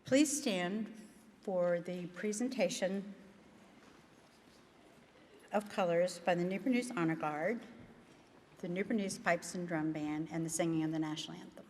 Please stand for the presentation of colors by the Newport News Honor Guard, the Newport News Pipes and Drum Band, and the singing of the national anthem.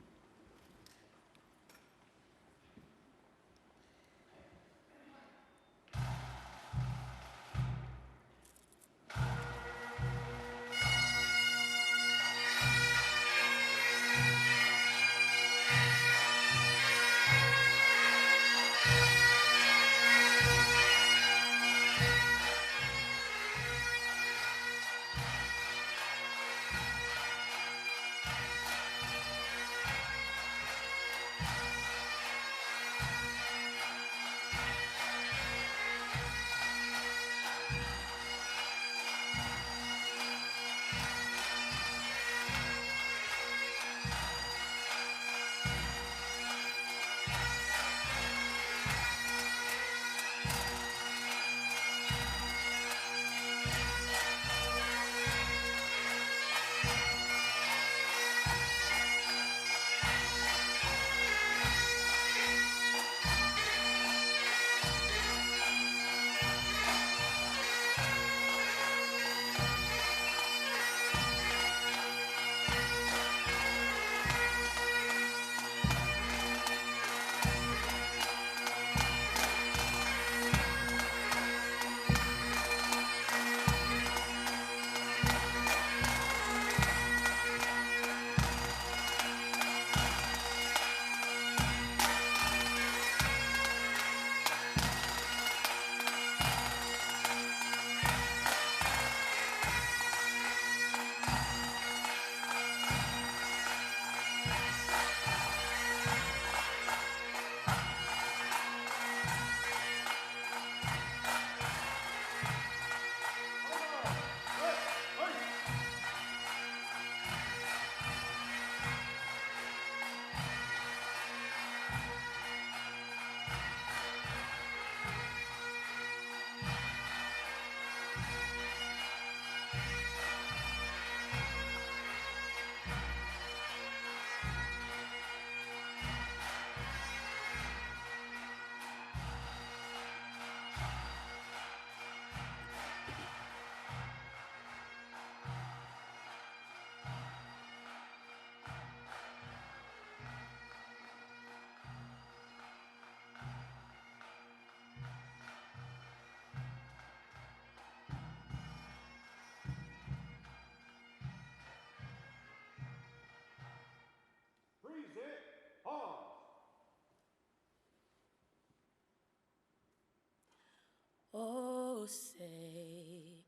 Oh, say,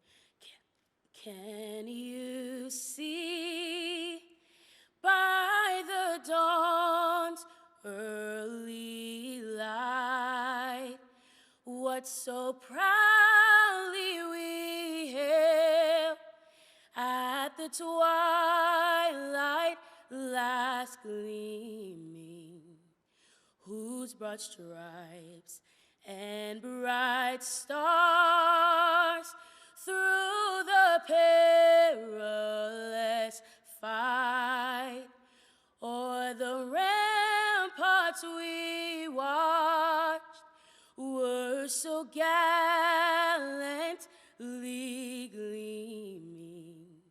can you see by the dawn's early light what so proudly we hailed at the twilight last gleaming, whose broad stripes and bright stars through the perilous fight o'er the ramparts we watched were so gallantly gleaming,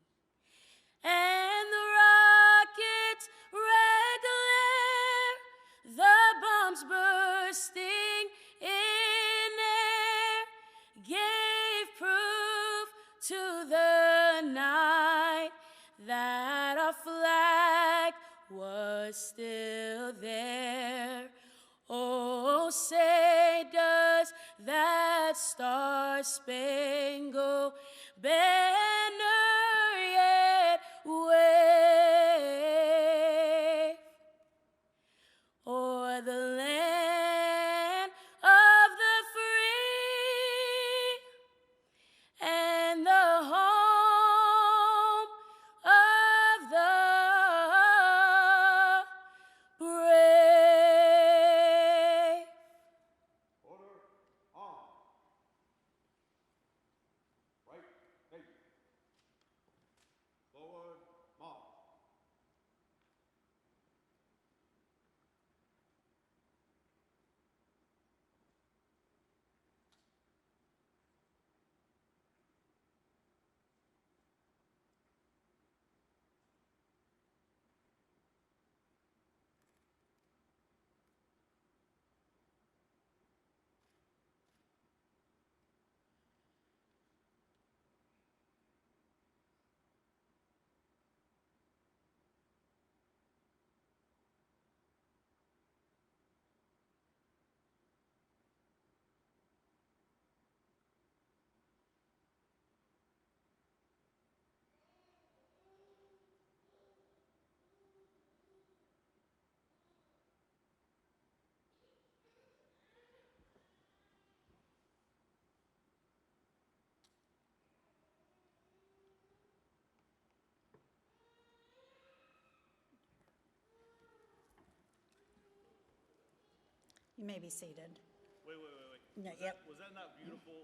and the rocket's red glare, the bombs bursting in air, gave proof to the night that our flag was still there. Oh, say does that star-spangled banner yet wave o'er the land of the free and the home of the brave. Order on. Right, take. Forward, march. You may be seated. Wait. No, Was yep. was that not beautiful?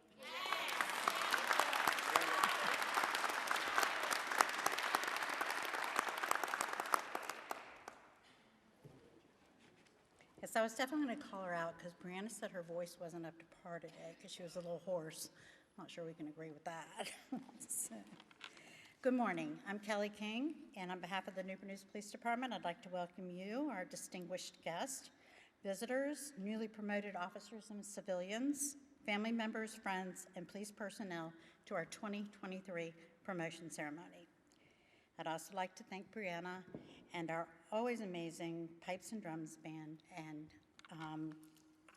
Yes, I was definitely going to call her out because Brianna said her voice wasn't up to par today because she was a little hoarse. I'm not sure we can agree with that. So, good morning. I'm Kelly King, and on behalf of the Newport News Police Department, I'd like to welcome you, our distinguished guests, visitors, newly promoted officers and civilians, family members, friends, and police personnel to our 2023 promotion ceremony. I'd also like to thank Brianna and our always amazing Pipes and Drums Band and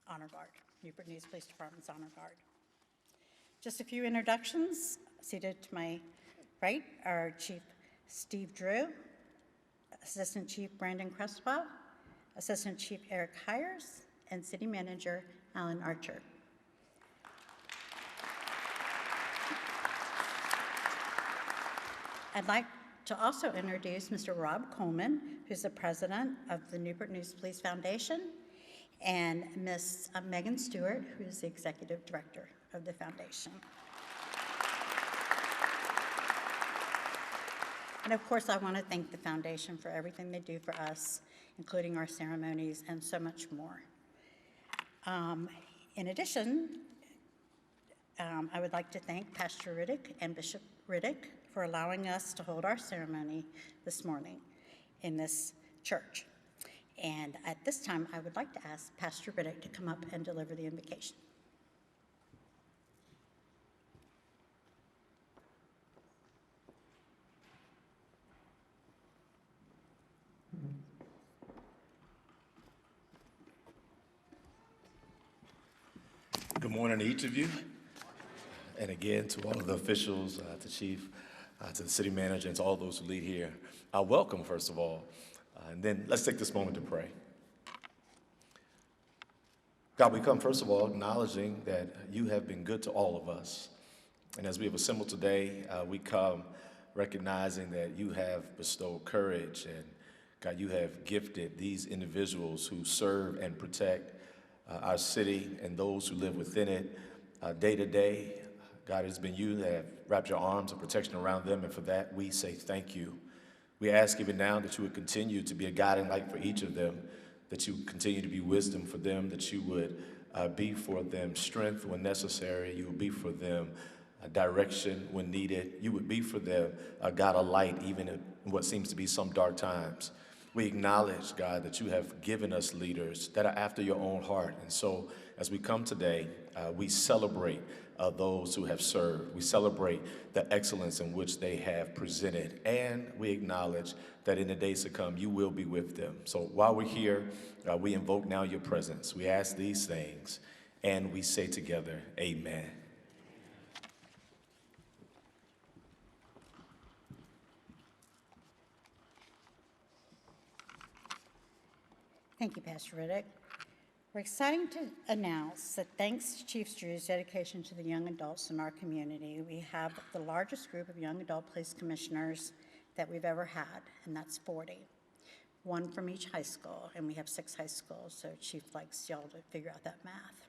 Honor Guard, Newport News Police Department's Honor Guard. Just a few introductions. Seated to my right are Chief Steve Drew, Assistant Chief Brandon Crestwell, Assistant Chief Eric Hires, and City Manager Alan Archer. I'd like to also introduce Mr. Rob Coleman, who's the president of the Newport News Police Foundation, and Ms. Megan Stewart, who is the executive director of the foundation. And of course, I want to thank the foundation for everything they do for us, including our ceremonies and so much more. In addition, I would like to thank Pastor Riddick and Bishop Riddick for allowing us to hold our ceremony this morning in this church. And at this time, I would like to ask Pastor Riddick to come up and deliver the invocation. Good morning to each of you. And again, to all of the officials, to Chief, to the city manager, and to all those who lead here. Welcome, first of all. And then let's take this moment to pray. God, we come, first of all, acknowledging that you have been good to all of us. And as we have assembled today, we come recognizing that you have bestowed courage and, God, you have gifted these individuals who serve and protect our city and those who live within it day to day. God, it's been you that have wrapped your arms of protection around them, and for that we say thank you. We ask even now that you would continue to be a guiding light for each of them, that you would continue to be wisdom for them, that you would be for them strength when necessary, you would be for them direction when needed, you would be for them, God, a light even in what seems to be some dark times. We acknowledge, God, that you have given us leaders that are after your own heart. And so as we come today, we celebrate those who have served. We celebrate the excellence in which they have presented. And we acknowledge that in the days to come, you will be with them. So while we're here, we invoke now your presence. We ask these things, and we say together, amen. Thank you, Pastor Riddick. We're excited to announce that thanks to Chief Drew's dedication to the young adults in our community, we have the largest group of young adult police commissioners that we've ever had, and that's 40. One from each high school, and we have 6 high schools, so Chief likes y'all to figure out that math.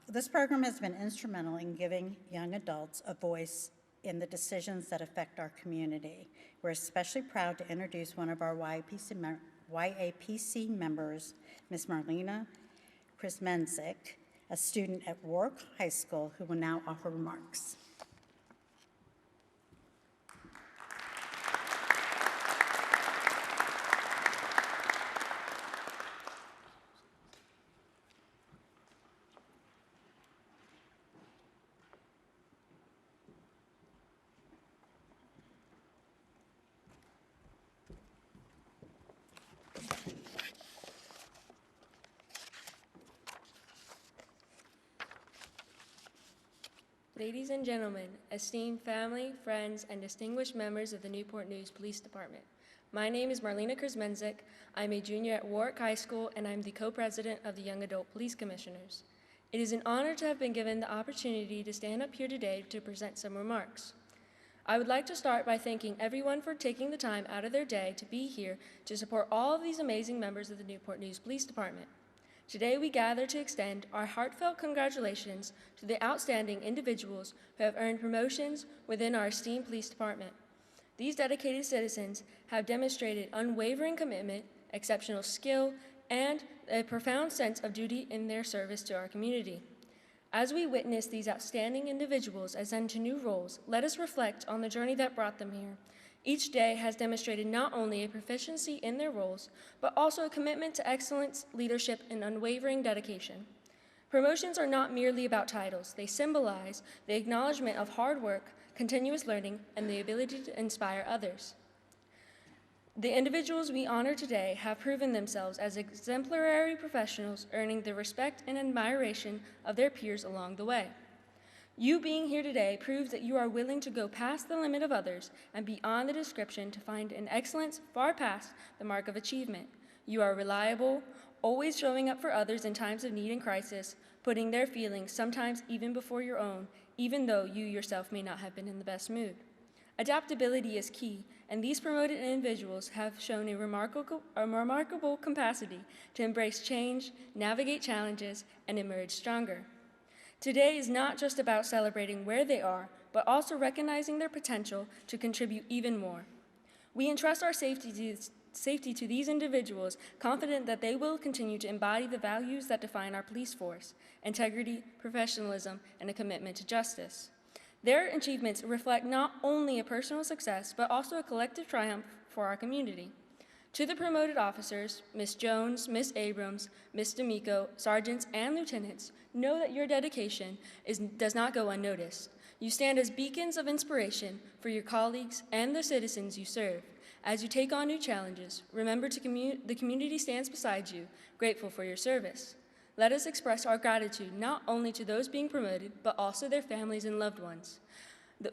This program has been instrumental in giving young adults a voice in the decisions that affect our community. We're especially proud to introduce one of our YAPC members, Ms. Marlena Krismenzik, a student at Warwick High School, who will now offer remarks. Ladies and gentlemen, esteemed family, friends, and distinguished members of the Newport News Police Department, my name is Marlena Krismenzik. I'm a junior at Warwick High School, and I'm the co-president of the Young Adult Police Commissioners. It is an honor to have been given the opportunity to stand up here today to present some remarks. I would like to start by thanking everyone for taking the time out of their day to be here to support all of these amazing members of the Newport News Police Department. Today we gather to extend our heartfelt congratulations to the outstanding individuals who have earned promotions within our esteemed police department. These dedicated citizens have demonstrated unwavering commitment, exceptional skill, and a profound sense of duty in their service to our community. As we witness these outstanding individuals ascend to new roles, let us reflect on the journey that brought them here. Each day has demonstrated not only a proficiency in their roles, but also a commitment to excellence, leadership, and unwavering dedication. Promotions are not merely about titles. They symbolize the acknowledgement of hard work, continuous learning, and the ability to inspire others. The individuals we honor today have proven themselves as exemplary professionals, earning the respect and admiration of their peers along the way. You being here today proves that you are willing to go past the limit of others and beyond the description to find an excellence far past the mark of achievement. You are reliable, always showing up for others in times of need and crisis, putting their feelings sometimes even before your own, even though you yourself may not have been in the best mood. Adaptability is key, and these promoted individuals have shown a remarkable capacity to embrace change, navigate challenges, and emerge stronger. Today is not just about celebrating where they are, but also recognizing their potential to contribute even more. We entrust our safety to these individuals, confident that they will continue to embody the values that define our police force: integrity, professionalism, and a commitment to justice. Their achievements reflect not only a personal success, but also a collective triumph for our community. To the promoted officers, Ms. Jones, Ms. Abrams, Ms. D'Amico, sergeants, and lieutenants, know that your dedication does not go unnoticed. You stand as beacons of inspiration for your colleagues and the citizens you serve. As you take on new challenges, remember the community stands beside you, grateful for your service. Let us express our gratitude not only to those being promoted, but also their families and loved ones,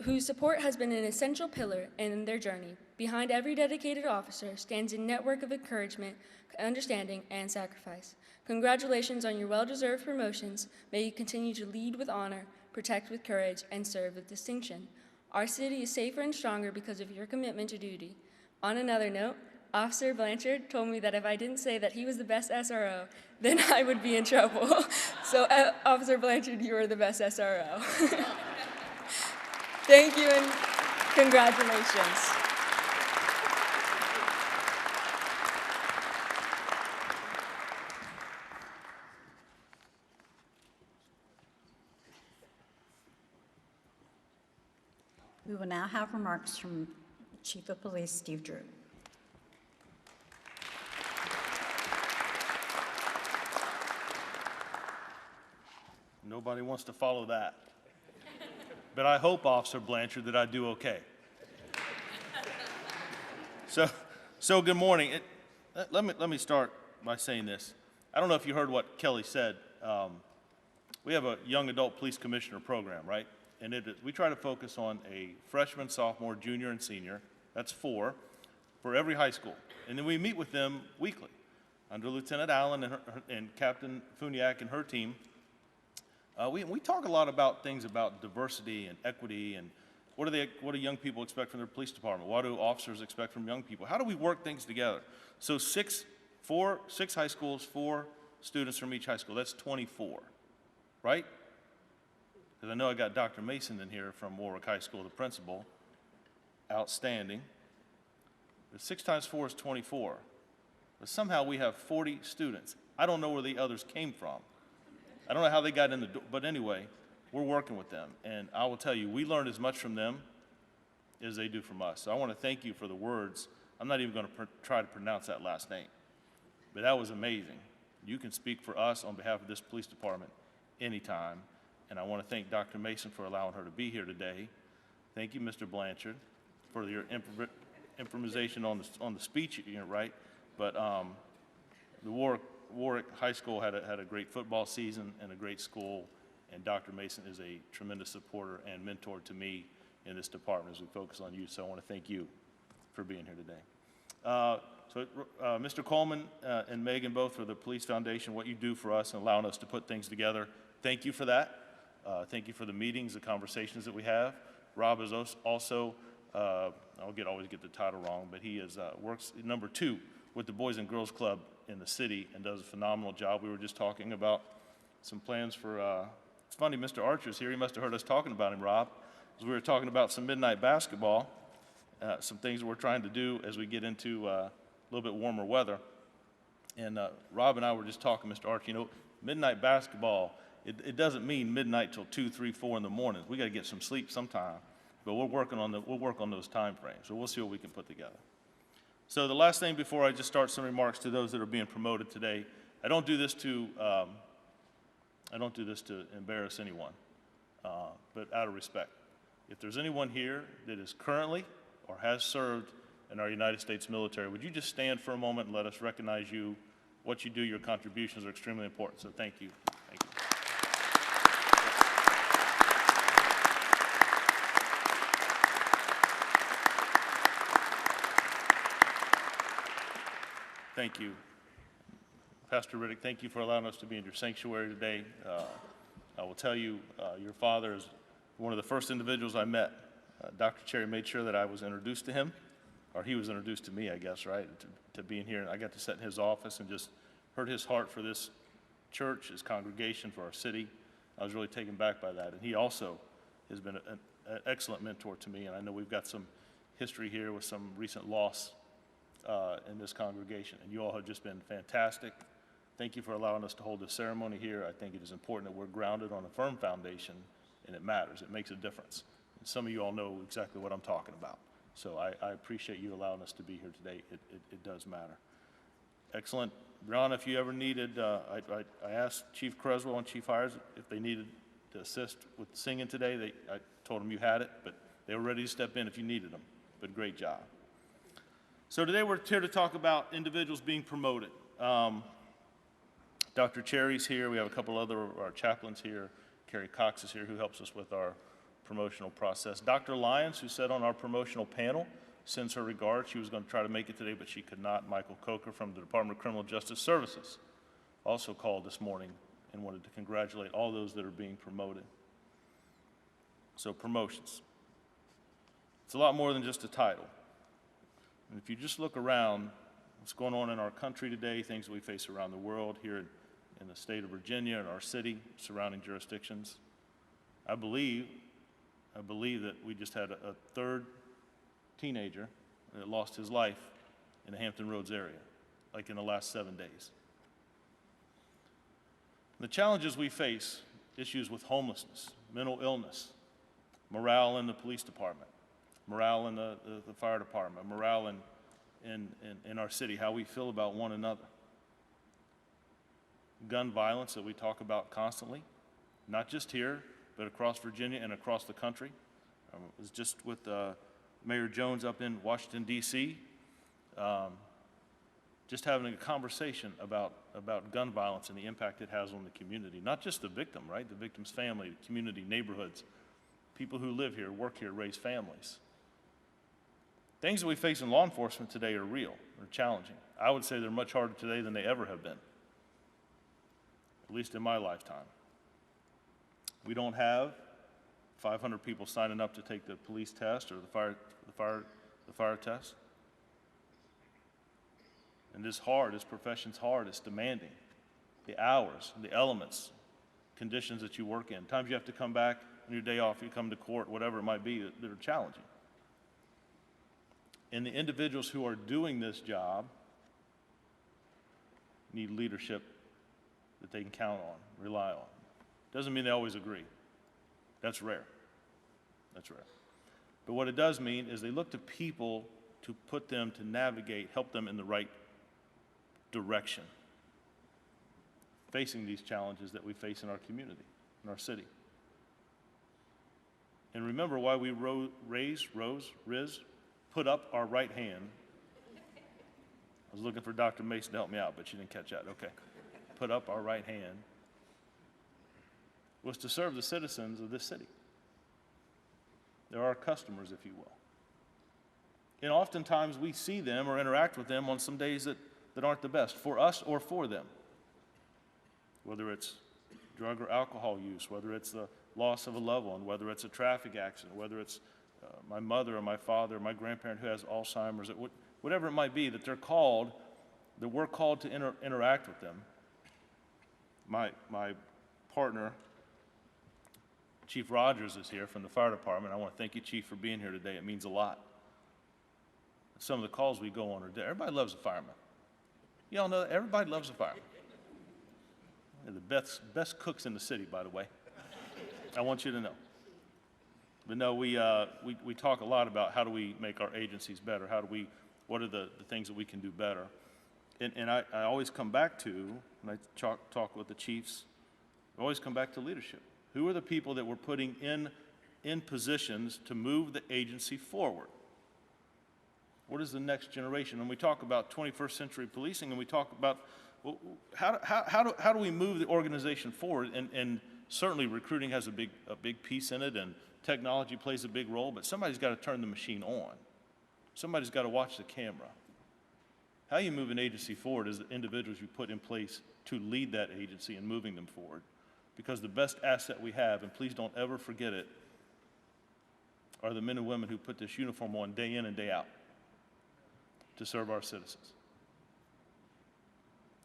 whose support has been an essential pillar in their journey. Behind every dedicated officer stands a network of encouragement, understanding, and sacrifice. Congratulations on your well-deserved promotions. May you continue to lead with honor, protect with courage, and serve with distinction. Our city is safer and stronger because of your commitment to duty. On another note, Officer Blanchard told me that if I didn't say that he was the best SRO, then I would be in trouble. So, Officer Blanchard, you are the best SRO. Thank you and congratulations. We will now have remarks from Chief of Police Steve Drew. Nobody wants to follow that. But I hope, Officer Blanchard, that I do okay. So good morning. Let me start by saying this. I don't know if you heard what Kelly said. We have a young adult police commissioner program, right? And we try to focus on a freshman, sophomore, junior, and senior. That's 4 for every high school. And then we meet with them weekly under Lieutenant Allen and Captain Funiak and her team. We talk a lot about things about diversity and equity and what do young people expect from their police department? What do officers expect from young people? How do we work things together? So 6 high schools, 4 students from each high school. That's 24, right? Because I know I got Dr. Mason in here from Warwick High School, the principal. Outstanding. But 6 times 4 is 24. But somehow we have 40 students. I don't know where the others came from. I don't know how they got in the door, but anyway, we're working with them. And I will tell you, we learn as much from them as they do from us. So I want to thank you for the words. I'm not even going to try to pronounce that last name. But that was amazing. You can speak for us on behalf of this police department anytime. And I want to thank Dr. Mason for allowing her to be here today. Thank you, Mr. Blanchard, for your improvisation on the speech, right? But the Warwick High School had a great football season and a great school, and Dr. Mason is a tremendous supporter and mentor to me in this department as we focus on you. So I want to thank you for being here today. Mr. Coleman and Megan, both for the Police Foundation, what you do for us and allowing us to put things together. Thank you for that. Thank you for the meetings, the conversations that we have. Rob is also, always get the title wrong, but he is works number 2 with the Boys and Girls Club in the city and does a phenomenal job. We were just talking about some plans for, it's funny, Mr. Archer's here. He must have heard us talking about him, Rob, as we were talking about some midnight basketball, some things we're trying to do as we get into a little bit warmer weather. And Rob and I were just talking, Mr. Archer, you know, midnight basketball, it doesn't mean midnight till 2, 3, 4 in the morning. We got to get some sleep sometime. But we'll work on those time frames. So we'll see what we can put together. So the last thing before I just start some remarks to those that are being promoted today, I don't do this to embarrass anyone, but out of respect. If there's anyone here that is currently or has served in our United States military, would you just stand for a moment and let us recognize you? What you do, your contributions are extremely important. So thank you. Thank you. Thank you. Pastor Riddick, thank you for allowing us to be in your sanctuary today. I will tell you, your father is one of the first individuals I met. Dr. Cherry made sure that I was introduced to him, or he was introduced to me, I guess, right, to being here. And I got to sit in his office and just heard his heart for this church, his congregation, for our city. I was really taken back by that. And he also has been an excellent mentor to me, and I know we've got some history here with some recent loss in this congregation, and you all have just been fantastic. Thank you for allowing us to hold this ceremony here. I think it is important that we're grounded on a firm foundation, and it matters. It makes a difference. And some of you all know exactly what I'm talking about. So I appreciate you allowing us to be here today. It does matter. Excellent. Brianna, if you ever needed, I asked Chief Creswell and Chief Hires if they needed to assist with singing today. I told them you had it, but they were ready to step in if you needed them. But great job. So today we're here to talk about individuals being promoted. Dr. Cherry's here. We have a couple other of our chaplains here. Carrie Cox is here, who helps us with our promotional process. Dr. Lyons, who sat on our promotional panel, sends her regards. She was going to try to make it today, but she could not. Michael Coker from the Department of Criminal Justice Services also called this morning and wanted to congratulate all those that are being promoted. So promotions. It's a lot more than just a title. And if you just look around what's going on in our country today, things that we face around the world, here in the state of Virginia, in our city, surrounding jurisdictions, I believe that we just had a third teenager that lost his life in the Hampton Roads area, like in the last 7 days. The challenges we face, issues with homelessness, mental illness, morale in the police department, morale in the fire department, morale in our city, how we feel about one another. Gun violence that we talk about constantly, not just here, but across Virginia and across the country. I was just with Mayor Jones up in Washington, D.C., just having a conversation about gun violence and the impact it has on the community. Not just the victim, right? The victim's family, the community, neighborhoods, people who live here, work here, raise families. Things that we face in law enforcement today are real, they're challenging. I would say they're much harder today than they ever have been, at least in my lifetime. We don't have 500 people signing up to take the police test or the fire test. And this profession's hard, it's demanding. The hours, the elements, conditions that you work in, times you have to come back on your day off, you come to court, whatever it might be, that are challenging. And the individuals who are doing this job need leadership that they can count on, rely on. Doesn't mean they always agree. That's rare. That's rare. But what it does mean is they look to people to put them, to navigate, help them in the right direction, facing these challenges that we face in our community, in our city. And remember why we put up our right hand. I was looking for Dr. Mason to help me out, but she didn't catch that. Okay. Put up our right hand was to serve the citizens of this city. They're our customers, if you will. And oftentimes we see them or interact with them on some days that aren't the best for us or for them. Whether it's drug or alcohol use, whether it's the loss of a loved one, whether it's a traffic accident, whether it's my mother or my father or my grandparent who has Alzheimer's, whatever it might be, that they're called that we're called to interact with them. My partner, Chief Rogers, is here from the fire department. I want to thank you, Chief, for being here today. It means a lot. Some of the calls we go on are there. Everybody loves a fireman. Y'all know that everybody loves a fireman. They're the best cooks in the city, by the way. I want you to know. But no, we talk a lot about how do we make our agencies better? What are the things that we can do better? And I always come back to, when I talk with the chiefs, I always come back to leadership. Who are the people that we're putting in positions to move the agency forward? What is the next generation? And we talk about 21st century policing, and we talk about, well, how do we move the organization forward? And certainly recruiting has a big piece in it, and technology plays a big role, but somebody's got to turn the machine on. Somebody's got to watch the camera. How you move an agency forward is the individuals you put in place to lead that agency and moving them forward. Because the best asset we have, and please don't ever forget it, are the men and women who put this uniform on day in and day out to serve our citizens.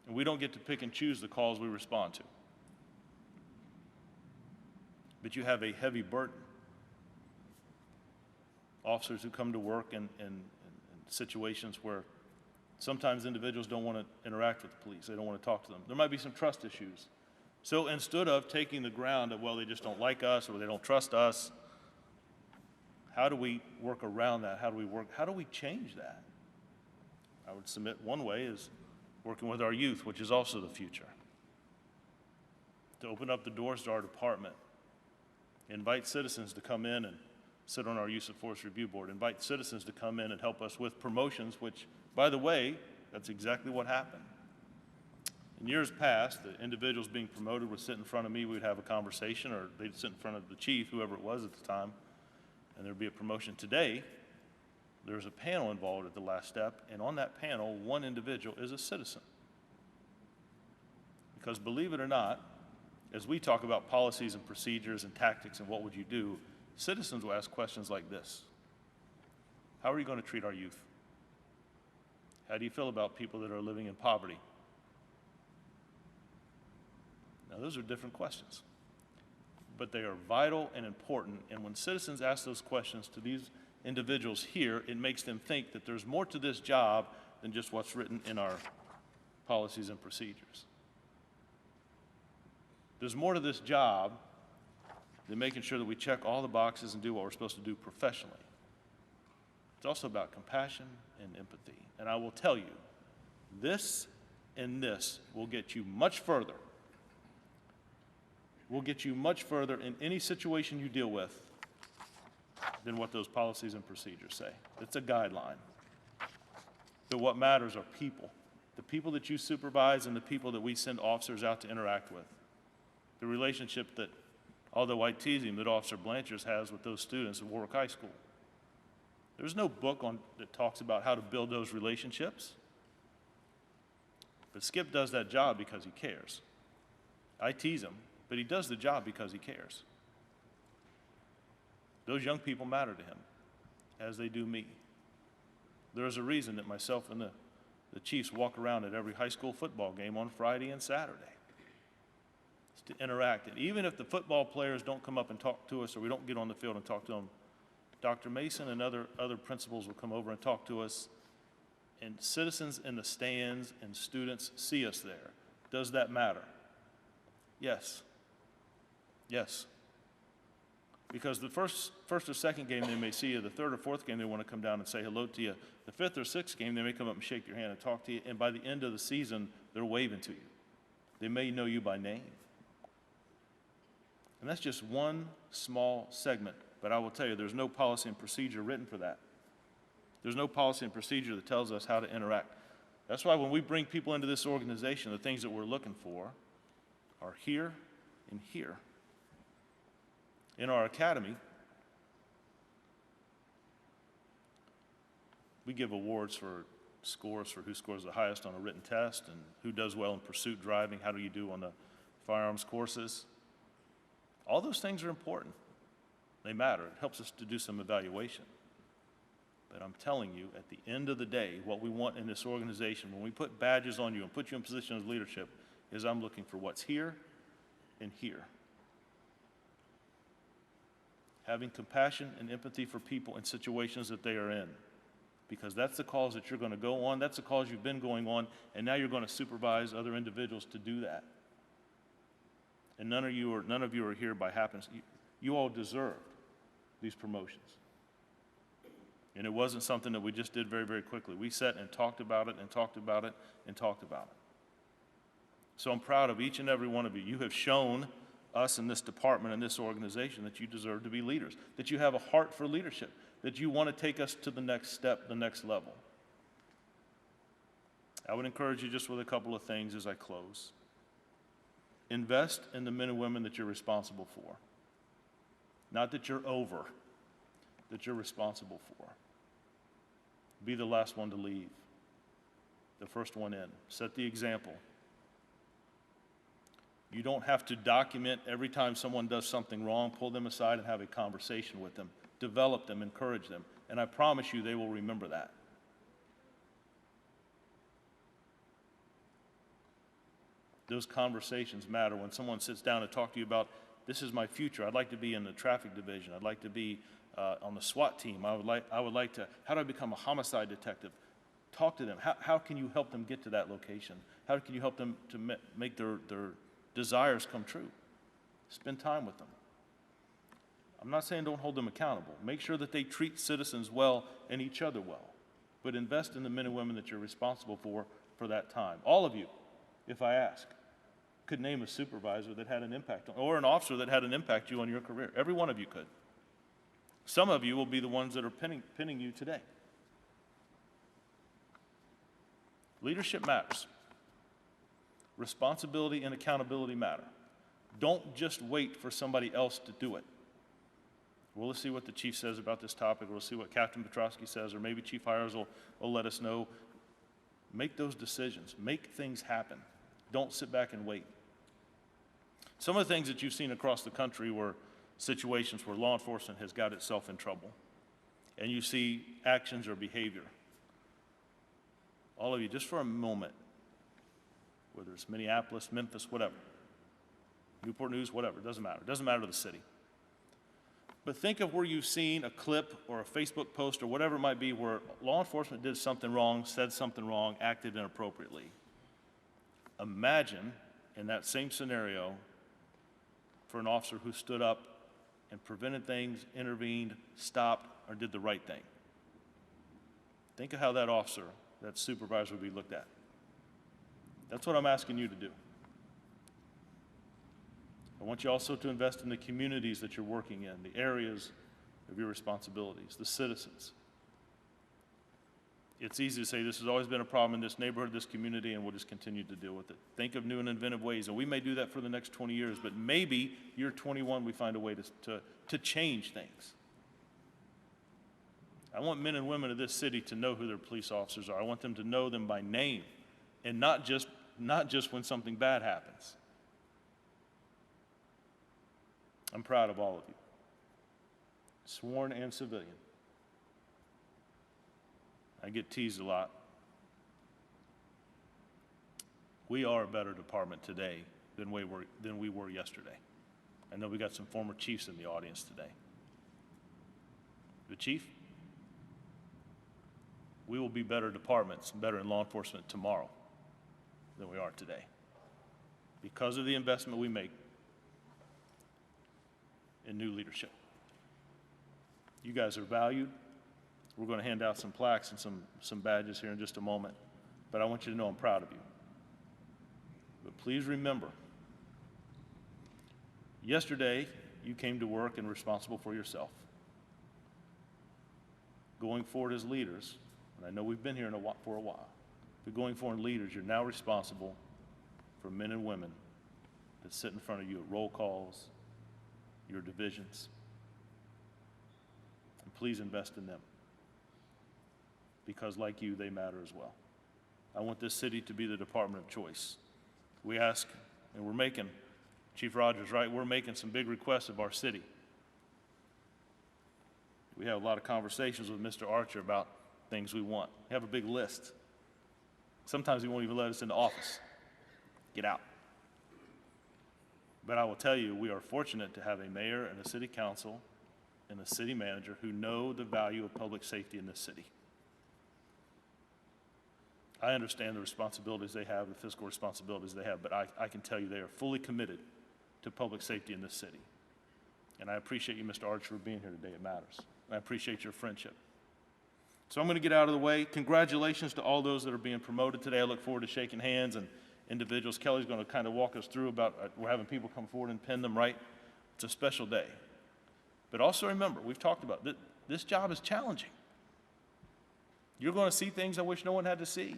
And we don't get to pick and choose the calls we respond to. But you have a heavy burden. Officers who come to work in situations where sometimes individuals don't want to interact with the police. They don't want to talk to them. There might be some trust issues. So instead of taking the ground of, well, they just don't like us or they don't trust us, how do we work around that? How do we change that? I would submit one way is working with our youth, which is also the future. To open up the doors to our department, invite citizens to come in and sit on our use of force review board, invite citizens to come in and help us with promotions, which, by the way, that's exactly what happened. In years past, the individuals being promoted would sit in front of me, we would have a conversation, or they'd sit in front of the chief, whoever it was at the time, and there'd be a promotion. Today, there's a panel involved at the last step, and on that panel, one individual is a citizen. Because believe it or not, as we talk about policies and procedures and tactics and what would you do, citizens will ask questions like this. How are you going to treat our youth? How do you feel about people that are living in poverty? Now, those are different questions, but they are vital and important. And when citizens ask those questions to these individuals here, it makes them think that there's more to this job than just what's written in our policies and procedures. There's more to this job than making sure that we check all the boxes and do what we're supposed to do professionally. It's also about compassion and empathy. And I will tell you, this and this will get you much further. Will get you much further in any situation you deal with than what those policies and procedures say. It's a guideline. But what matters are people. The people that you supervise and the people that we send officers out to interact with. The relationship that, although I tease him, that Officer Blanchard has with those students at Warwick High School. There's no book that talks about how to build those relationships. But Skip does that job because he cares. I tease him, but he does the job because he cares. Those young people matter to him, as they do me. There is a reason that myself and the chiefs walk around at every high school football game on Friday and Saturday. It's to interact. And even if the football players don't come up and talk to us, or we don't get on the field and talk to them, Dr. Mason and other principals will come over and talk to us, and citizens in the stands and students see us there. Does that matter? Yes. Yes. Because the first or second game they may see you, the third or fourth game they want to come down and say hello to you. The fifth or sixth game they may come up and shake your hand and talk to you, and by the end of the season they're waving to you. They may know you by name. And that's just one small segment, but I will tell you there's no policy and procedure written for that. There's no policy and procedure that tells us how to interact. That's why when we bring people into this organization, the things that we're looking for are here and here. In our academy, we give awards for scores for who scores the highest on a written test and who does well in pursuit driving, how do you do on the firearms courses. All those things are important. They matter. It helps us to do some evaluation. But I'm telling you, at the end of the day, what we want in this organization, when we put badges on you and put you in positions of leadership, is I'm looking for what's here and here. Having compassion and empathy for people in situations that they are in. Because that's the cause that you're going to go on, that's the cause you've been going on, and now you're going to supervise other individuals to do that. And none of you are here by happenstance. You all deserve these promotions. And it wasn't something that we just did very, very quickly. We sat and talked about it and talked about it and talked about it. So I'm proud of each and every one of you. You have shown us in this department and this organization that you deserve to be leaders, that you have a heart for leadership, that you want to take us to the next step, the next level. I would encourage you just with a couple of things as I close. Invest in the men and women that you're responsible for. Not that you're over, that you're responsible for. Be the last one to leave, the first one in. Set the example. You don't have to document every time someone does something wrong. Pull them aside and have a conversation with them. Develop them, encourage them. And I promise you they will remember that. Those conversations matter. When someone sits down and talks to you about, this is my future. I'd like to be in the traffic division. I'd like to be on the SWAT team. I would like to, how do I become a homicide detective? Talk to them. How can you help them get to that location? How can you help them to make their desires come true? Spend time with them. I'm not saying don't hold them accountable. Make sure that they treat citizens well and each other well. But invest in the men and women that you're responsible for that time. All of you, if I ask, could name a supervisor that had an impact on, or an officer that had an impact on your career. Every one of you could. Some of you will be the ones that are pinning you today. Leadership matters. Responsibility and accountability matter. Don't just wait for somebody else to do it. We'll see what the chief says about this topic. We'll see what Captain Petrosky says, or maybe Chief Hires will let us know. Make those decisions. Make things happen. Don't sit back and wait. Some of the things that you've seen across the country were situations where law enforcement has got itself in trouble, and you see actions or behavior. All of you, just for a moment, whether it's Minneapolis, Memphis, whatever, Newport News, whatever, it doesn't matter. It doesn't matter to the city. But think of where you've seen a clip or a Facebook post or whatever it might be where law enforcement did something wrong, said something wrong, acted inappropriately. Imagine in that same scenario for an officer who stood up and prevented things, intervened, stopped, or did the right thing. Think of how that officer, that supervisor would be looked at. That's what I'm asking you to do. I want you also to invest in the communities that you're working in, the areas of your responsibilities, the citizens. It's easy to say this has always been a problem in this neighborhood, this community, and we'll just continue to deal with it. Think of new and inventive ways, and we may do that for the next 20 years, but maybe year 21 we find a way to change things. I want men and women of this city to know who their police officers are. I want them to know them by name, and not just when something bad happens. I'm proud of all of you, sworn and civilian. I get teased a lot. We are a better department today than we were yesterday. I know we got some former chiefs in the audience today. The chief, we will be better departments, better in law enforcement tomorrow than we are today because of the investment we make in new leadership. You guys are valued. We're going to hand out some plaques and some badges here in just a moment, but I want you to know I'm proud of you. But please remember, yesterday you came to work and were responsible for yourself. Going forward as leaders, and I know we've been here for a while, but going forward as leaders, you're now responsible for men and women that sit in front of you at roll calls, your divisions, and please invest in them. Because like you, they matter as well. I want this city to be the department of choice. We ask, and we're making, Chief Rogers, right, we're making some big requests of our city. We have a lot of conversations with Mr. Archer about things we want. We have a big list. Sometimes he won't even let us into office. Get out. But I will tell you, we are fortunate to have a mayor and a city council and a city manager who know the value of public safety in this city. I understand the responsibilities they have, the fiscal responsibilities they have, but I can tell you they are fully committed to public safety in this city. And I appreciate you, Mr. Archer, for being here today. It matters. And I appreciate your friendship. So I'm going to get out of the way. Congratulations to all those that are being promoted today. I look forward to shaking hands and individuals. Kelly's going to kind of walk us through about, we're having people come forward and pin them, right? It's a special day. But also remember, we've talked about this job is challenging. You're going to see things I wish no one had to see.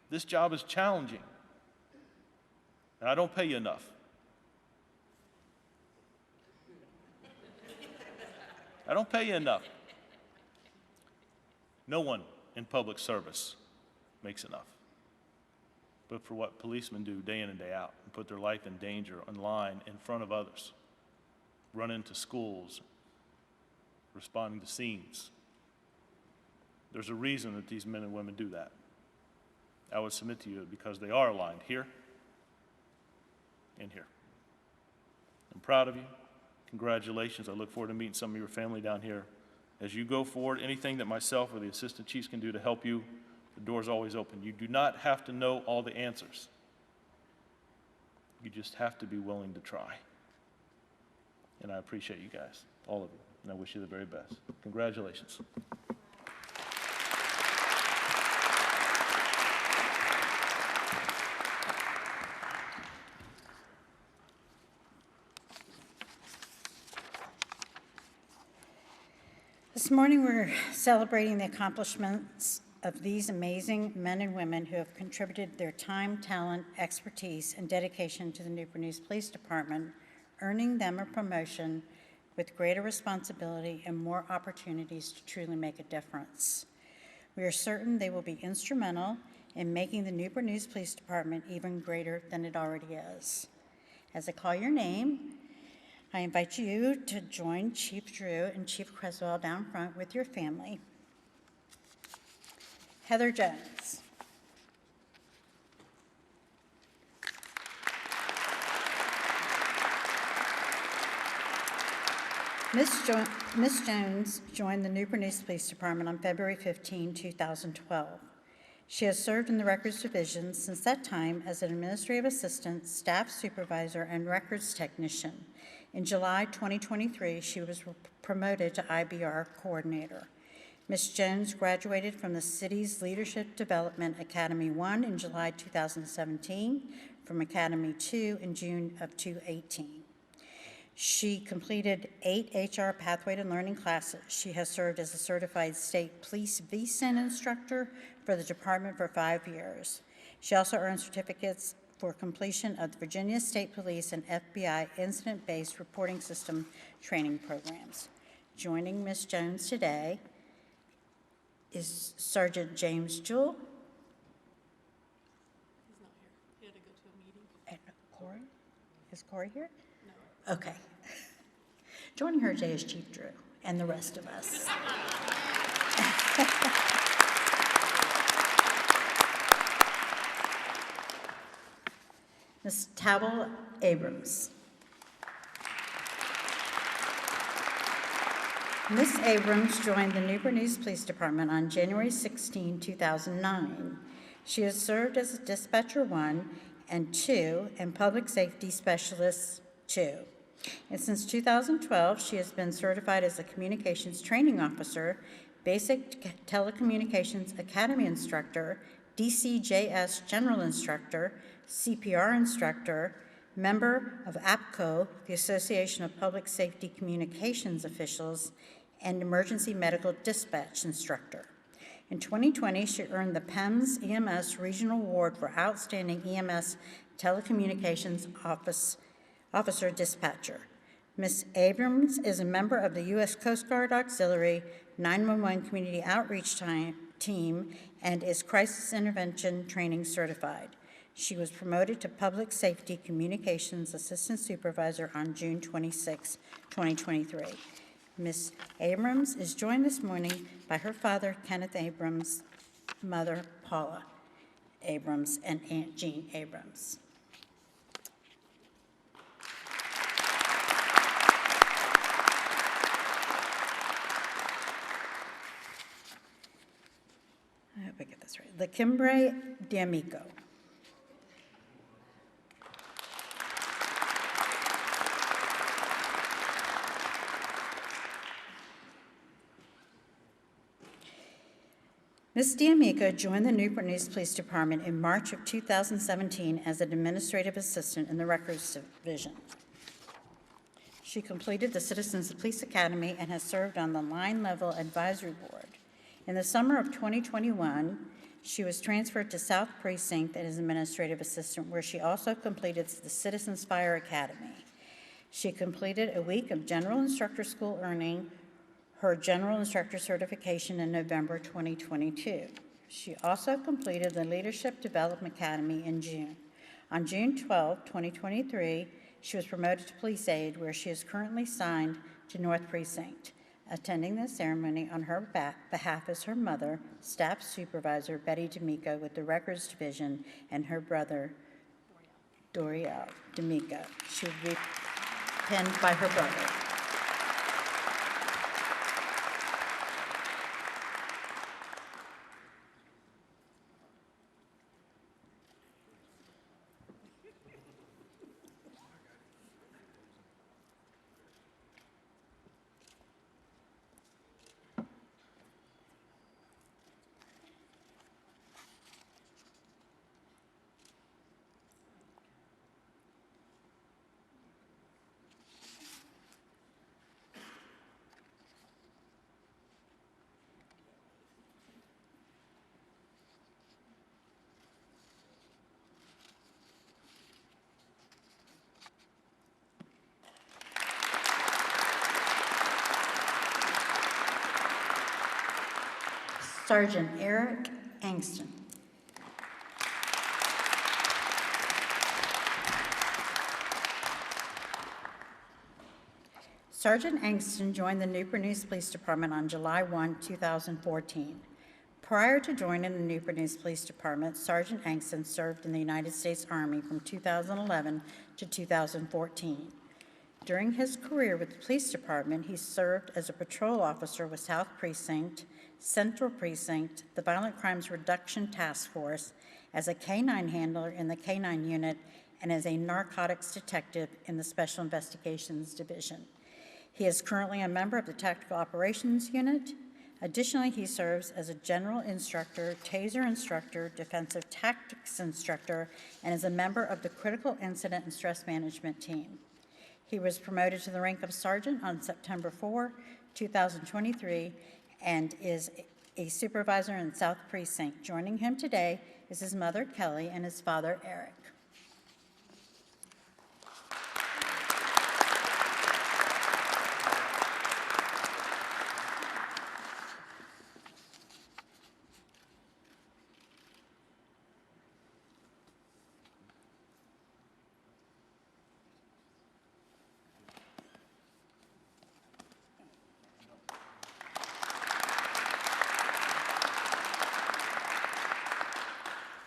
This job is challenging. And I don't pay you enough. I don't pay you enough. No one in public service makes enough. But for what policemen do day in and day out, and put their life in danger on line in front of others, run into schools, responding to scenes. There's a reason that these men and women do that. I would submit to you because they are aligned here and here. I'm proud of you. Congratulations. I look forward to meeting some of your family down here. As you go forward, anything that myself or the assistant chiefs can do to help you, the door's always open. You do not have to know all the answers. You just have to be willing to try. And I appreciate you guys, all of you, and I wish you the very best. Congratulations. This morning, we're celebrating the accomplishments of these amazing men and women who have contributed their time, talent, expertise, and dedication to the Newport News Police Department, earning them a promotion with greater responsibility and more opportunities to truly make a difference. We are certain they will be instrumental in making the Newport News Police Department even greater than it already is. As I call your name, I invite you to join Chief Drew and Chief Creswell down front with your family. Heather Jones. Ms. Jones joined the Newport News Police Department on February 15, 2012. She has served in the Records Division since that time as an administrative assistant, staff supervisor, and records technician. In July 2023, she was promoted to IBR coordinator. Ms. Jones graduated from the city's Leadership Development Academy 1 in July 2017, from Academy 2 in June of 2018. She completed 8 HR Pathway to Learning classes. She has served as a certified state police VSIN instructor for the department for 5 years. She also earned certificates for completion of the Virginia State Police and FBI incident-based reporting system training programs. Joining Ms. Jones today is Sergeant James Jewell. He's not here. He had to go to a meeting. And Corey? Is Corey here? No. Okay. Joining her today is Chief Drew and the rest of us. Ms. Tabel Abrams. Ms. Abrams joined the Newport News Police Department on January 16, 2009. She has served as Dispatcher 1 and 2 and Public Safety Specialist 2. And since 2012, she has been certified as a Communications Training Officer, Basic Telecommunications Academy Instructor, DCJS General Instructor, CPR Instructor, member of APCO, the Association of Public Safety Communications Officials, and Emergency Medical Dispatch Instructor. In 2020, she earned the PEMS EMS Regional Award for Outstanding EMS Telecommunications Officer Dispatcher. Ms. Abrams is a member of the U.S. Coast Guard Auxiliary 911 Community Outreach Team and is Crisis Intervention Training Certified. She was promoted to Public Safety Communications Assistant Supervisor on June 26, 2023. Ms. Abrams is joined this morning by her father, Kenneth Abrams, mother, Paula Abrams, and Aunt Jean Abrams. I hope I get this right. Lakimbre D'Amico. Ms. D'Amico joined the Newport News Police Department in March of 2017 as an administrative assistant in the Records Division. She completed the Citizens Police Academy and has served on the Line Level Advisory Board. In the summer of 2021, she was transferred to South Precinct as administrative assistant, where she also completed the Citizens Fire Academy. She completed a week of general instructor school, earning her general instructor certification in November 2022. She also completed the Leadership Development Academy in June. On June 12, 2023, she was promoted to police aide, where she is currently signed to North Precinct. Attending the ceremony on her behalf is her mother, Staff Supervisor Betty D'Amico with the Records Division, and her brother, Doriel D'Amico. She will be penned by her brother. Sergeant Eric Angston. Sergeant Angston joined the Newport News Police Department on July 1, 2014. Prior to joining the Newport News Police Department, Sergeant Angston served in the United States Army from 2011 to 2014. During his career with the police department, he served as a patrol officer with South Precinct, Central Precinct, the Violent Crimes Reduction Task Force, as a K-9 handler in the K-9 unit, and as a narcotics detective in the Special Investigations Division. He is currently a member of the Tactical Operations Unit. Additionally, he serves as a general instructor, taser instructor, defensive tactics instructor, and is a member of the Critical Incident and Stress Management Team. He was promoted to the rank of sergeant on September 4, 2023, and is a supervisor in South Precinct. Joining him today is his mother, Kelly, and his father, Eric.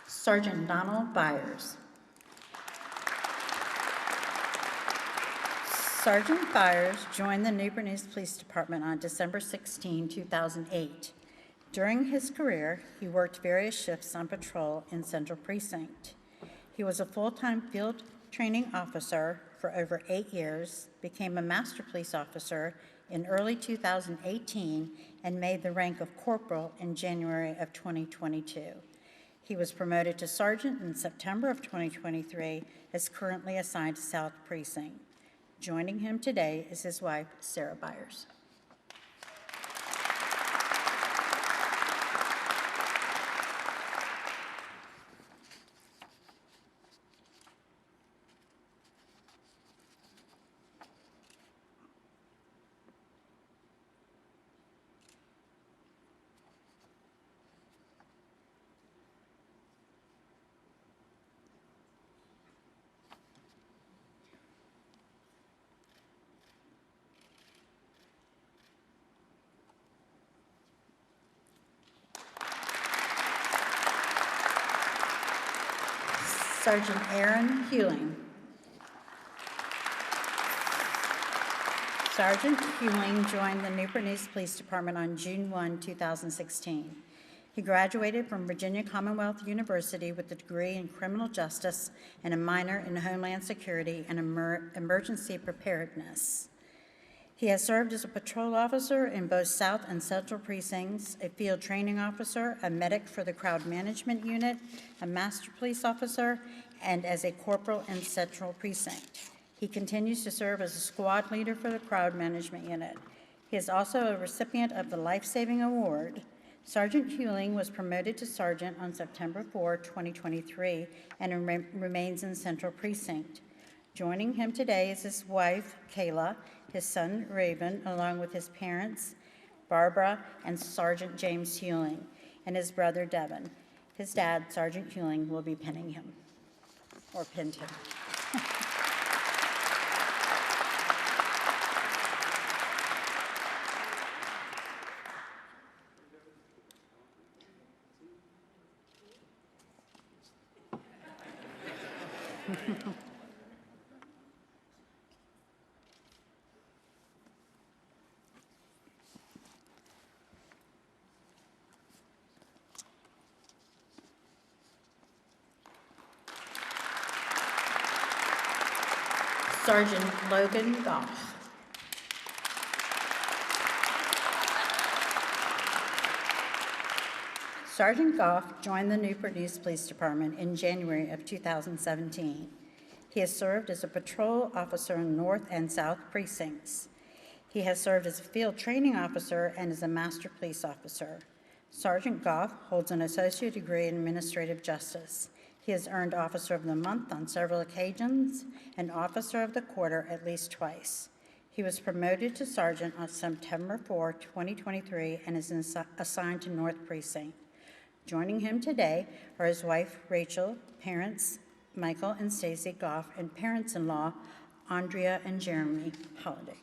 Sergeant Donald Byers. Sergeant Byers joined the Newport News Police Department on December 16, 2008. During his career, he worked various shifts on patrol in Central Precinct. He was a full-time field training officer for over 8 years, became a master police officer in early 2018, and made the rank of corporal in January of 2022. He was promoted to sergeant in September of 2023, is currently assigned to South Precinct. Joining him today is his wife, Sarah Byers. Sergeant Aaron Hewling. Sergeant Hewling joined the Newport News Police Department on June 1, 2016. He graduated from Virginia Commonwealth University with a degree in criminal justice and a minor in homeland security and emergency preparedness. He has served as a patrol officer in both South and Central precincts, a field training officer, a medic for the crowd management unit, a master police officer, and as a corporal in Central precinct. He continues to serve as a squad leader for the crowd management unit. He is also a recipient of the Life Saving Award. Sergeant Hewling was promoted to sergeant on September 4, 2023, and remains in Central Precinct. Joining him today is his wife, Kayla, his son, Raven, along with his parents, Barbara and Sergeant James Hewling, and his brother, Devin. His dad, Sergeant Hewling, will be pinning him, or pinned him. Sergeant Logan Goff. Sergeant Goff joined the Newport News Police Department in January of 2017. He has served as a patrol officer in North and South precincts. He has served as a field training officer and as a master police officer. Sergeant Goff holds an associate degree in administrative justice. He has earned Officer of the Month on several occasions and Officer of the Quarter at least twice. He was promoted to sergeant on September 4, 2023, and is assigned to North Precinct. Joining him today are his wife, Rachel, parents, Michael and Stacy Goff, and parents-in-law, Andrea and Jeremy Holliday.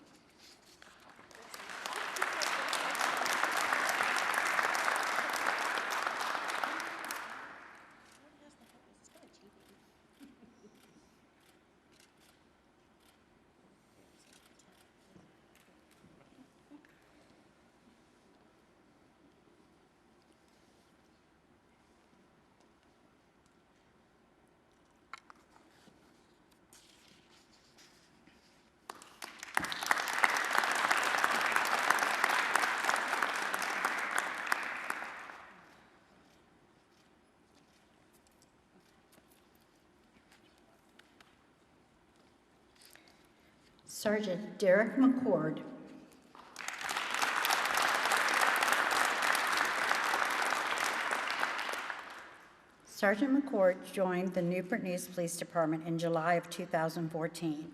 Sergeant Derek McCord. Sergeant McCord joined the Newport News Police Department in July of 2014.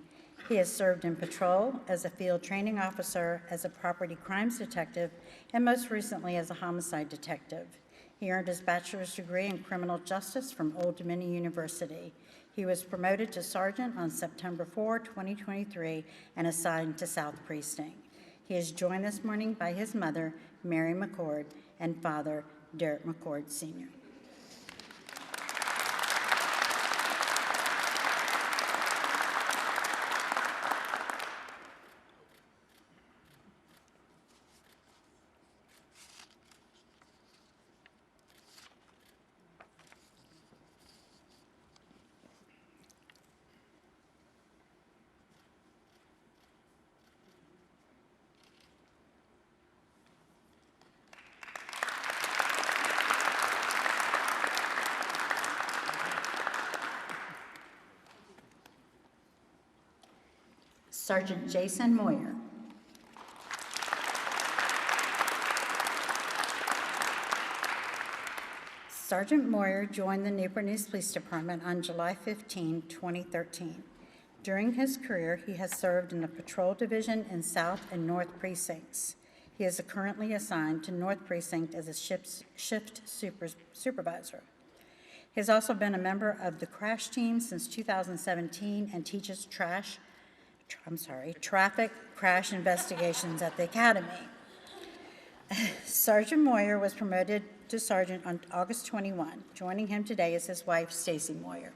He has served in patrol, as a field training officer, as a property crimes detective, and most recently as a homicide detective. He earned his bachelor's degree in criminal justice from Old Dominion University. He was promoted to sergeant on September 4, 2023, and assigned to South Precinct. He is joined this morning by his mother, Mary McCord, and father, Derek McCord, Sr. Sergeant Jason Moyer. Sergeant Moyer joined the Newport News Police Department on July 15, 2013. During his career, he has served in the Patrol Division in South and North Precincts. He is currently assigned to North Precinct as a shift supervisor. He has also been a member of the crash team since 2017 and teaches traffic crash investigations at the Academy. Sergeant Moyer was promoted to sergeant on August 21. Joining him today is his wife, Stacy Moyer.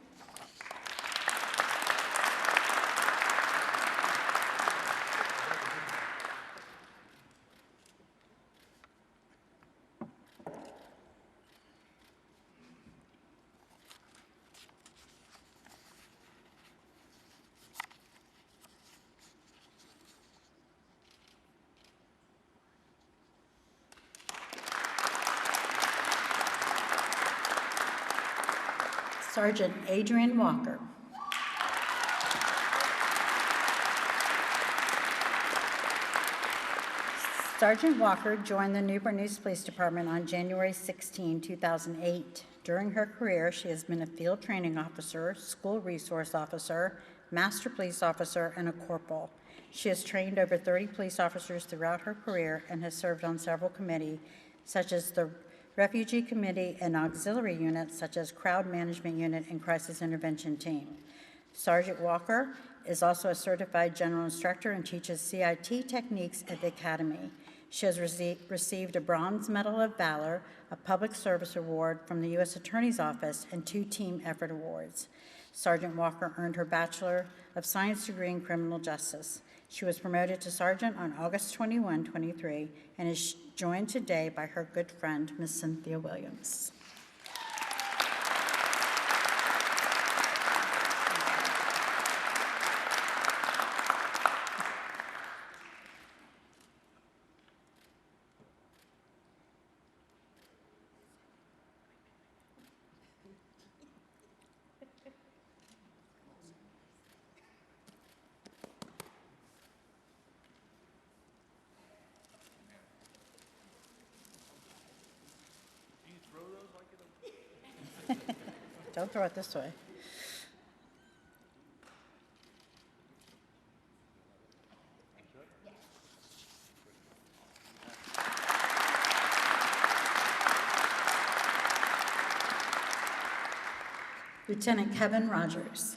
Sergeant Adrian Walker. Sergeant Walker joined the Newport News Police Department on January 16, 2008. During her career, she has been a field training officer, school resource officer, master police officer, and a corporal. She has trained over 30 police officers throughout her career and has served on several committees, such as the Refugee Committee and auxiliary units, such as Crowd Management Unit and Crisis Intervention Team. Sergeant Walker is also a certified general instructor and teaches CIT techniques at the Academy. She has received a Bronze Medal of Valor, a Public Service Award from the U.S. Attorney's Office, and 2 Team Effort Awards. Sergeant Walker earned her Bachelor of Science degree in Criminal Justice. She was promoted to sergeant on August 21, 23, and is joined today by her good friend, Ms. Cynthia Williams. Don't throw it this way. Lieutenant Kevin Rogers.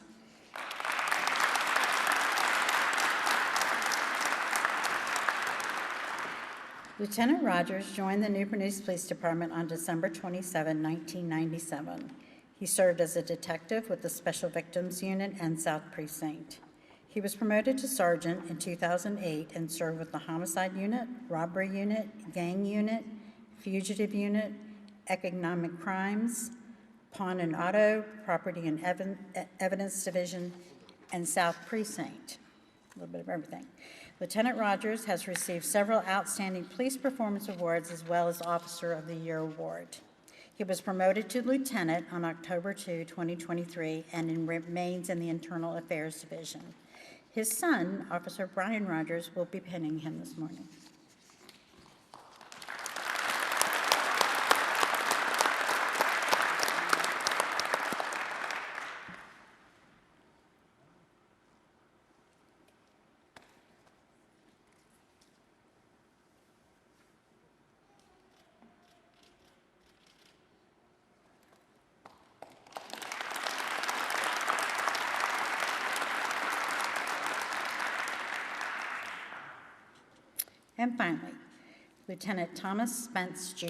Lieutenant Rogers joined the Newport News Police Department on December 27, 1997. He served as a detective with the Special Victims Unit and South Precinct. He was promoted to sergeant in 2008 and served with the Homicide Unit, Robbery Unit, Gang Unit, Fugitive Unit, Economic Crimes, Pawn and Auto, Property and Evidence Division, and South Precinct. A little bit of everything. Lieutenant Rogers has received several outstanding police performance awards as well as Officer of the Year award. He was promoted to lieutenant on October 2, 2023, and remains in the Internal Affairs Division. His son, Officer Brian Rogers, will be pinning him this morning. And finally, Lieutenant Thomas Spence, Jr.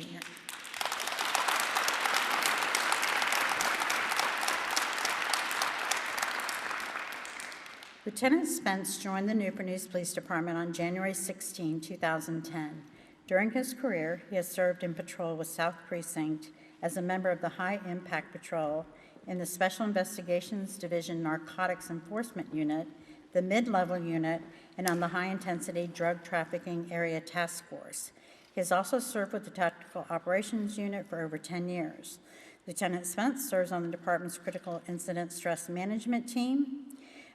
Lieutenant Spence joined the Newport News Police Department on January 16, 2010. During his career, he has served in patrol with South Precinct as a member of the High Impact Patrol in the Special Investigations Division Narcotics Enforcement Unit, the Mid-Level Unit, and on the High Intensity Drug Trafficking Area Task Force. He has also served with the Tactical Operations Unit for over 10 years. Lieutenant Spence serves on the department's Critical Incident Stress Management Team.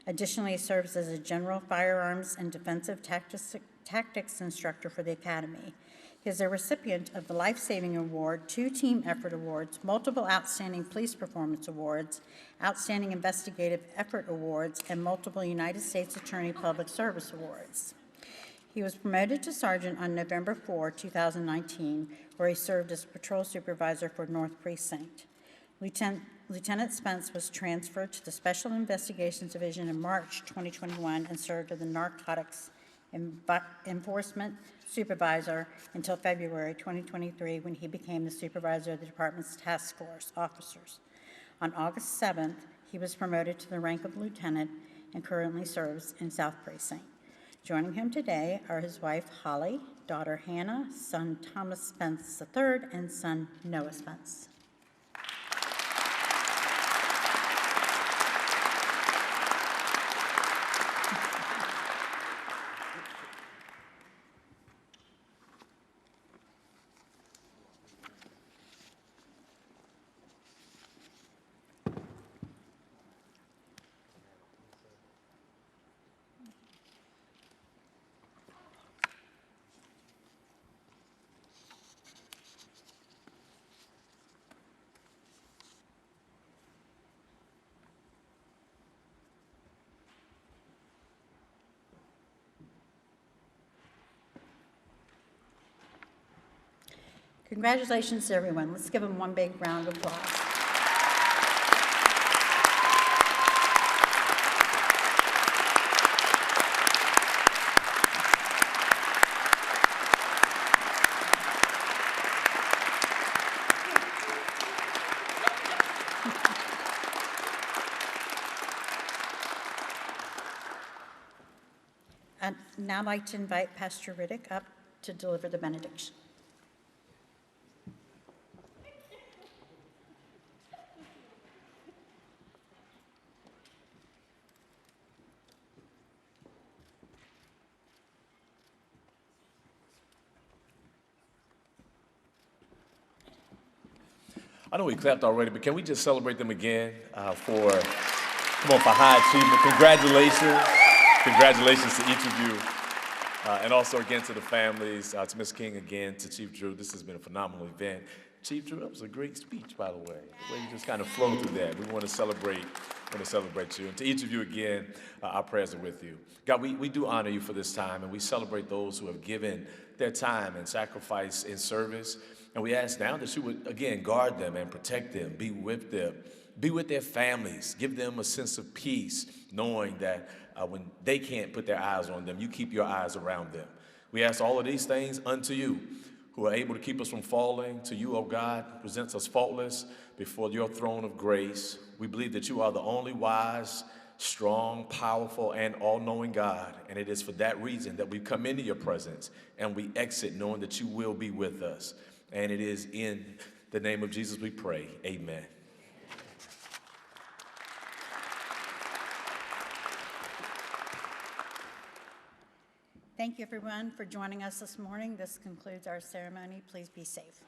Additionally, he serves as a General Firearms and Defensive Tactics Instructor for the Academy. He is a recipient of the Life Saving Award, 2 Team Effort Awards, multiple Outstanding Police Performance Awards, Outstanding Investigative Effort Awards, and multiple United States Attorney Public Service Awards. He was promoted to sergeant on November 4, 2019, where he served as patrol supervisor for North Precinct. Lieutenant Spence was transferred to the Special Investigations Division in March 2021 and served as the Narcotics Enforcement Supervisor until February 2023, when he became the supervisor of the department's task force officers. On August 7th, he was promoted to the rank of lieutenant and currently serves in South Precinct. Joining him today are his wife, Holly, daughter, Hannah, son, Thomas Spence III, and son, Noah Spence. Congratulations to everyone. Let's give them one big round of applause. I'd now like to invite Pastor Riddick up to deliver the benediction. I know we clapped already, but can we just celebrate them again for high achievement? Congratulations. Congratulations to each of you. And also again to the families, to Ms. King again, to Chief Drew. This has been a phenomenal event. Chief Drew, that was a great speech, by the way. The way you just kind of flow through that. We want to celebrate you. And to each of you again, our prayers are with you. God, we do honor you for this time, and we celebrate those who have given their time and sacrifice in service. And we ask now that you would, again, guard them and protect them, be with them, be with their families, give them a sense of peace, knowing that when they can't put their eyes on them, you keep your eyes around them. We ask all of these things unto you, who are able to keep us from falling. To you, O God, presents us faultless before your throne of grace. We believe that you are the only wise, strong, powerful, and all-knowing God. And it is for that reason that we come into your presence and we exit knowing that you will be with us. And it is in the name of Jesus we pray. Amen. Thank you, everyone, for joining us this morning. This concludes our ceremony. Please be safe.